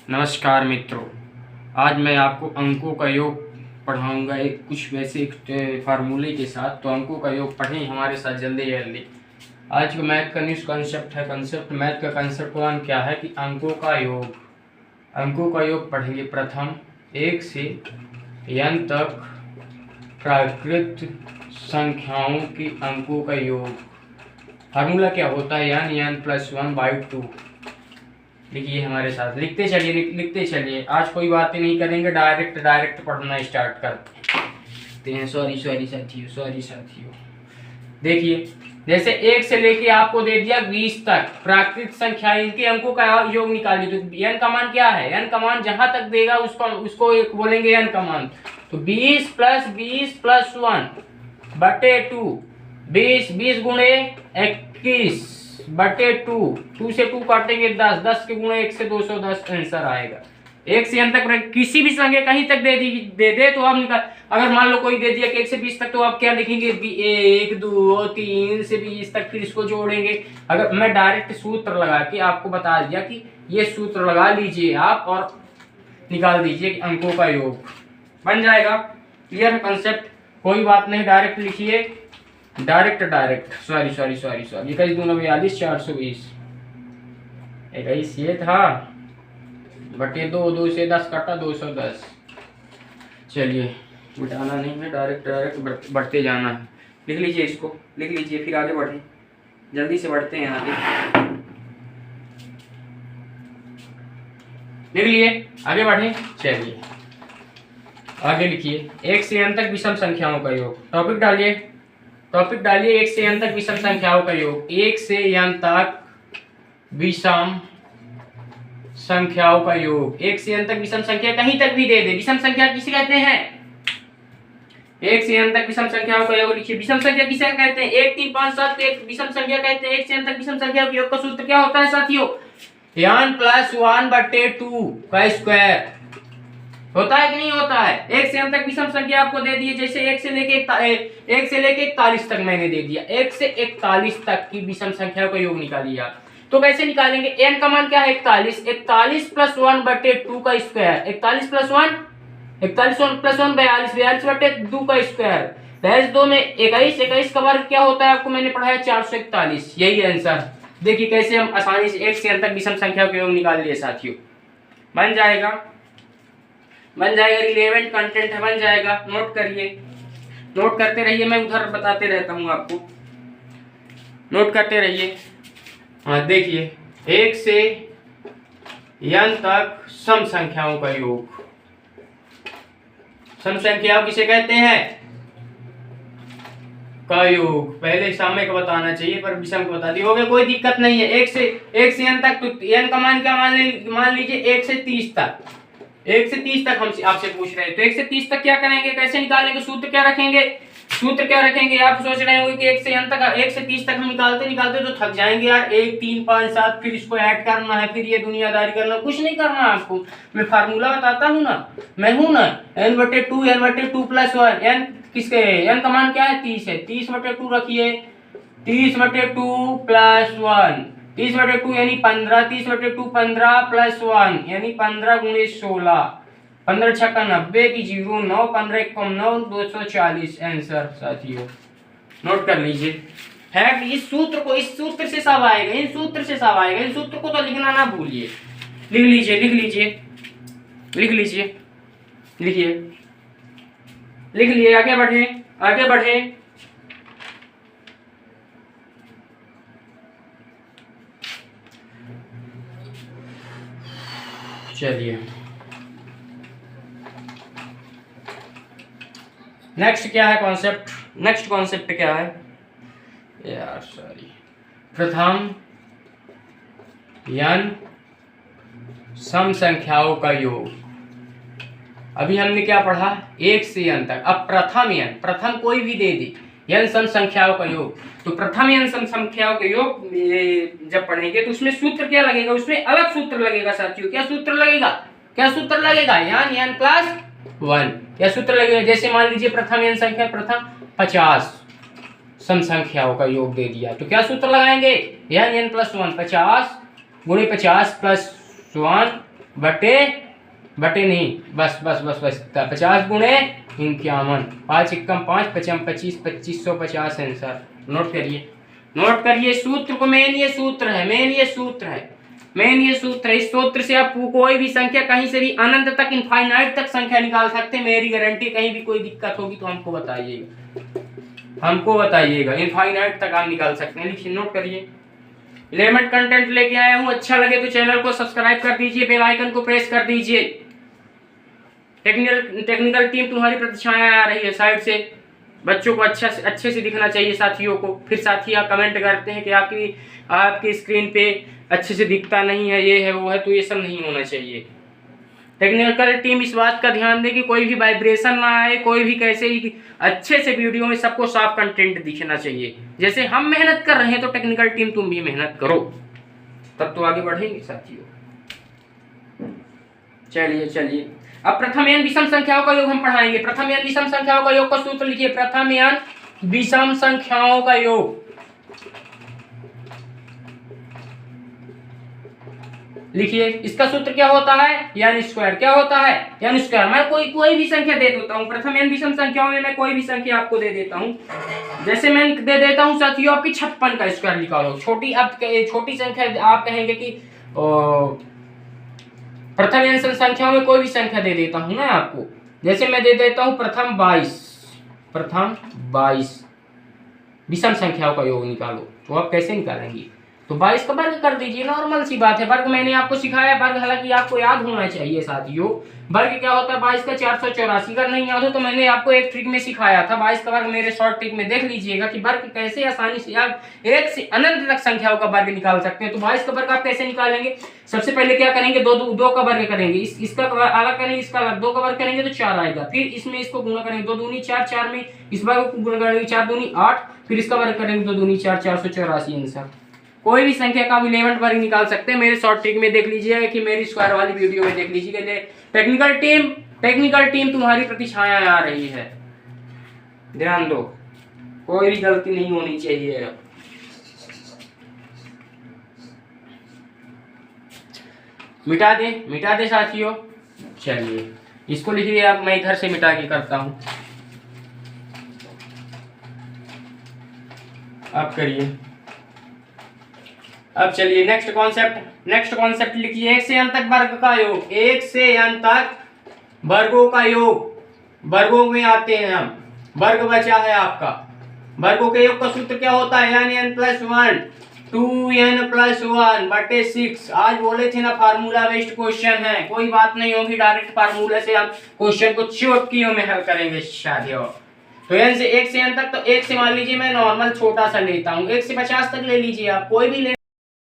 नमस्कार मित्रों, आज मैं आपको अंकों का योग पढ़ाऊंगा एक कुछ वैसे एक फार्मूले के साथ। तो अंकों का योग पढ़ें हमारे साथ जल्दी जल्दी। आज का मैथ का न्यूज़ कंसेप्ट है। मैथ का कंसेप्ट वन क्या है कि अंकों का योग पढ़ेंगे। प्रथम 1 से n तक प्राकृत संख्याओं की अंकों का योग। फार्मूला क्या होता है? n + 1/2। लिखिए हमारे साथ, लिखते चलिए। आज कोई बातें नहीं करेंगे, डायरेक्ट पढ़ना स्टार्ट करते हैं। सॉरी साथियों। देखिए, जैसे 1 से लेके आपको दे दिया 20 तक प्राकृत संख्या, इनके अंकों का योग निकालिए। तो n का मान क्या है? n का मान जहां तक देगा उसको एक बोलेंगे n का मान। तो 20 + 20 + 1/2। 20 गुणे 21 बटे 2 से 2 काटेंगे 10 के गुणे 1 से 210 आंसर आएगा। 1 से n तक किसी भी संख्या कहीं तक दे तो आप निकाल। अगर मान लो कोई दे दिया कि 1 से 20 तक, तो आप क्या लिखेंगे? 1 2 3 से 20 तक, फिर इसको जोड़ेंगे। अगर मैं डायरेक्ट सूत्र लगा के आपको बता दिया कि ये सूत्र लगा लीजिए आप और निकाल दीजिए कि अंकों का योग बन जाएगा। क्लियर है कंसेप्ट? कोई बात नहीं, डायरेक्ट लिखिए। डायरेक्ट सॉरी 21 दूना 42 420। 21 ये था बटे 2 से 10 कटा 210। चलिए, मिटाना नहीं है, डायरेक्ट बढ़ते जाना है। लिख लीजिए, इसको लिख लीजिए, फिर आगे बढ़े। जल्दी से बढ़ते हैं आगे। लिख लिए, आगे बढ़े। चलिए आगे लिखिए। 1 से n तक विषम संख्याओं का योग। टॉपिक डालिए 1 से n तक विषम संख्याओं का योग। 1 से n तक विषम संख्याओं का योग। 1 से n तक विषम संख्या कहीं तक भी दे दे। विषम संख्या किसे कहते हैं? 1 से n तक विषम संख्याओं का योग लिखिए। विषम संख्या किसे कहते हैं? 1 3 5 7 एक विषम संख्या कहते हैं। 1 से n तक विषम संख्या के योग का सूत्र क्या होता है साथियों? n + 1/2 का स्क्वायर होता है कि नहीं होता है? 1 से n तक विषम संख्या आपको दे दी है। जैसे 1 से लेके 41 तक मैंने दे दिया। 1 से 41 तक की विषम संख्या का योग निकालिए आप। तो कैसे निकालेंगे? n का मान क्या है? 41 + 1/2 का स्क्वायर। 41 + 1 42/2 का स्क्वायर। दहेज 2 में 21 का वर्ग क्या होता है? आपको मैंने पढ़ाया 441। यही आंसर। देखिए कैसे हम आसानी से 1 से n तक विषम संख्या का योग निकाल लिए साथियों। बन जाएगा रिलेवेंट कंटेंट है, बन जाएगा। नोट करते रहिए, मैं उधर बताते रहता हूं आपको। नोट करते रहिए। हाँ देखिए, 1 से n तक सम संख्याओं का योग। सम संख्याओं किसे कहते हैं? का योग। पहले सामने का बताना चाहिए पर विषम को बता दिया। हो गया, कोई दिक्कत नहीं है। 1 से n तक, तो n का मान क्या मान लीजिए 1 से 30 तक। 1 से 30 तक हम आपसे पूछ रहे हैं, तो 1 से 30 तक क्या करेंगे? कैसे निकालेंगे? सूत्र क्या रखेंगे? आप सोच रहे होंगे कि 1 से 30 तक हम निकालते तो थक जाएंगे यार। 1 3 5 7, फिर इसको ऐड करना है, फिर ये दुनियादारी करना। कुछ नहीं करना आपको, मैं फार्मूला बताता हूँ ना, मैं हूँ ना। n/2 + 1। n किसके? n का मान क्या है? 30 है। 30/2 रखिए। 30/2 + 1, 30/2 यानी 15। 30/2 15 + 1 यानी 15 × 16। 15 छक्का 90 की 0 9 15 1 9 240 आंसर साथियों। नोट कर लीजिए। फैक्ट, इस सूत्र से सब आएगा। इन सूत्र को तो लिखना ना भूलिए। लिख लिए। आगे बढ़े। चलिए, नेक्स्ट क्या है कॉन्सेप्ट? नेक्स्ट कॉन्सेप्ट क्या है यार? सॉरी। प्रथम n सम संख्याओं का योग। अभी हमने क्या पढ़ा? 1 से n तक। अब प्रथम कोई भी दे दी n सम संख्याओं का योग। तो प्रथम n सम संख्याओं का योग जब पढ़ेंगे तो उसमें सूत्र क्या लगेगा? उसमें अलग सूत्र लगेगा साथियों। क्या सूत्र लगेगा? n + 1 क्या सूत्र लगेगा? जैसे मान लीजिए प्रथम n संख्या, प्रथम 50 सम संख्याओं का योग दे दिया, तो क्या सूत्र लगाएंगे? n + 1 50 × 50 + 1 बटे बटे नहीं, बस बस बस बस 50 गुणे 51, 5 एकम 5, 5 25, 2550 आंसर। नोट करिए, नोट करिए सूत्र को। मेन ये सूत्र है, मेन ये सूत्र है, मेन ये सूत्र है। इस सूत्र से आप कोई भी संख्या कहीं से भी अनंत तक, इनफाइनाइट तक संख्या निकाल सकते हैं। मेरी गारंटी, कहीं भी कोई दिक्कत होगी तो हमको बताइएगा, हमको बताइएगा। इनफाइनाइट तक आप निकाल सकते हैं। लिखिए, नोट करिए। एलिमेंट कंटेंट लेके आया हूँ, अच्छा लगे तो चैनल को सब्सक्राइब कर दीजिए, बेल आइकन को प्रेस कर दीजिए। टेक्निकल टीम तुम्हारी प्रतीक्षाएं आ रही है साइड से। बच्चों को अच्छे से दिखना चाहिए साथियों को। फिर साथी आप कमेंट करते हैं कि आपकी स्क्रीन पे अच्छे से दिखता नहीं है, ये है वो है, तो ये सब नहीं होना चाहिए। टेक्निकल टीम इस बात का ध्यान दे कि कोई भी वाइब्रेशन ना आए, कोई भी कैसे ही अच्छे से वीडियो में सबको साफ कंटेंट दिखना चाहिए। जैसे हम मेहनत कर रहे हैं तो टेक्निकल टीम तुम भी मेहनत करो, तब तो आगे बढ़ेंगे साथियों। चलिए चलिए, अब प्रथम एन विषम संख्याओं का योग हम पढ़ाएंगे। प्रथम एन विषम संख्याओं का योग का सूत्र लिखिए। प्रथम एन विषम संख्याओं का योग लिखिए। इसका सूत्र क्या होता है? यानी स्क्वायर। क्या होता है? यानी स्क्वायर। मैं कोई भी संख्या दे देता हूँ। प्रथम एन विषम संख्याओं में मैं कोई भी संख्या आपको दे देता हूँ। जैसे मैं दे देता हूँ साथियों, आपकी 56 का स्क्वायर निकालो। छोटी संख्या आप कहेंगे कि प्रथम एन संख्याओं में कोई भी संख्या दे देता हूँ ना आपको। जैसे मैं दे देता हूँ प्रथम 22 विषम संख्याओं का योग निकालो, तो आप कैसे निकालेंगे? तो 22 का वर्ग कर दीजिए, नॉर्मल सी बात है। वर्ग मैंने आपको सिखाया, वर्ग हालांकि आपको याद होना चाहिए साथियों। वर्ग क्या होता है? 22 का 484। अगर नहीं याद हो तो मैंने आपको एक ट्रिक में सिखाया था। 22 का वर्ग मेरे शॉर्ट ट्रिक में देख लीजिएगा कि वर्ग कैसे आसानी से आप एक से अनंत तक संख्याओं का वर्ग निकाल सकते हैं। तो 22 का वर्ग आप कैसे निकालेंगे? सबसे पहले क्या करेंगे? दो का वर्ग करेंगे, इसका अलग करेंगे, इसका अलग। 2 का वर्ग करेंगे तो 4 आएगा। फिर इसमें इसको गुणा करेंगे, 2 दूनी 4, 4 में इस वर्ग को गुणा करेंगे, 4 दूनी 8। फिर इसका वर्ग करेंगे, 2 दूनी 4, 484 आंसर। कोई भी संख्या का आप इलेवेंट वर्ग निकाल सकते हैं। मेरे शॉर्ट ट्रिक में देख लीजिएगा कि मेरी स्क्वायर वाली वीडियो में देख लीजिएगा। टेक्निकल टीम तुम्हारी प्रतीक्षाएं आ रही है, ध्यान दो, कोई भी गलती नहीं होनी चाहिए। मिटा दे साथियों। चलिए इसको लिखिए आप, मैं इधर से मिटा के करता हूं, आप करिए। अब चलिए नेक्स्ट कॉन्सेप्ट लिखिए। 1 से n तक वर्ग का योग। 1 से n तक वर्गों का योग। वर्गों में आते हैं हम। वर्ग बचा है आपका। वर्गों के योग का सूत्र क्या होता है? यानी n+1 2n+1 बटे 6। आज बोले थे ना फार्मूला बेस्ड क्वेश्चन है, कोई बात नहीं होगी, डायरेक्ट फार्मूला से हम क्वेश्चन को चुटकियों में हल करेंगे शादियों। तो n से 1 से n तक, तो 1 से मान लीजिए मैं नॉर्मल छोटा सा लेता हूँ, 1 से 50 तक ले लीजिए आप, कोई भी ले